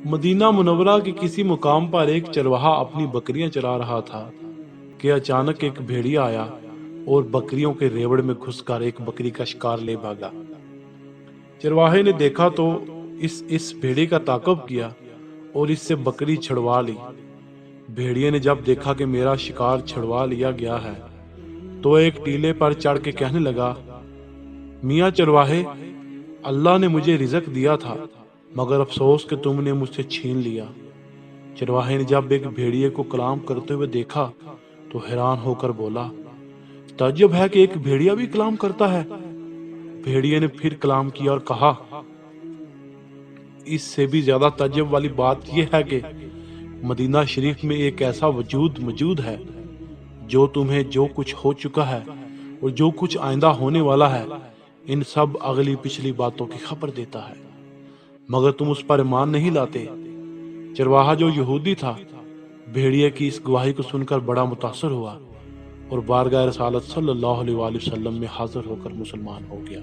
مدینہ منورہ کے کسی مقام پر ایک چرواہا اپنی بکریاں چرا رہا تھا کہ اچانک ایک بھیڑیا آیا اور بکریوں کے ریوڑ میں گھس کر ایک بکری کا شکار لے بھاگا۔ چرواہے نے دیکھا تو اس بھیڑیے کا تعاقب کیا اور اس سے بکری چھڑوا لی۔ بھیڑیے نے جب دیکھا کہ میرا شکار چھڑوا لیا گیا ہے تو ایک ٹیلے پر چڑھ کے کہنے لگا، میاں چرواہے، اللہ نے مجھے رزق دیا تھا مگر افسوس کہ تم نے مجھ سے چھین لیا۔ چرواہے نے جب ایک بھیڑیے کو کلام کرتے ہوئے دیکھا تو حیران ہو کر بولا، تعجب ہے کہ ایک بھیڑیا بھی کلام کرتا ہے۔ بھیڑیے نے پھر کلام کیا اور کہا، اس سے بھی زیادہ تعجب والی بات یہ ہے کہ مدینہ شریف میں ایک ایسا وجود موجود ہے جو تمہیں جو کچھ ہو چکا ہے اور جو کچھ آئندہ ہونے والا ہے ان سب اگلی پچھلی باتوں کی خبر دیتا ہے، مگر تم اس پر ایمان نہیں لاتے۔ چرواہا جو یہودی تھا بھیڑیے کی اس گواہی کو سن کر بڑا متاثر ہوا اور بارگاہ رسالت صلی اللہ علیہ وآلہ وسلم میں حاضر ہو کر مسلمان ہو گیا۔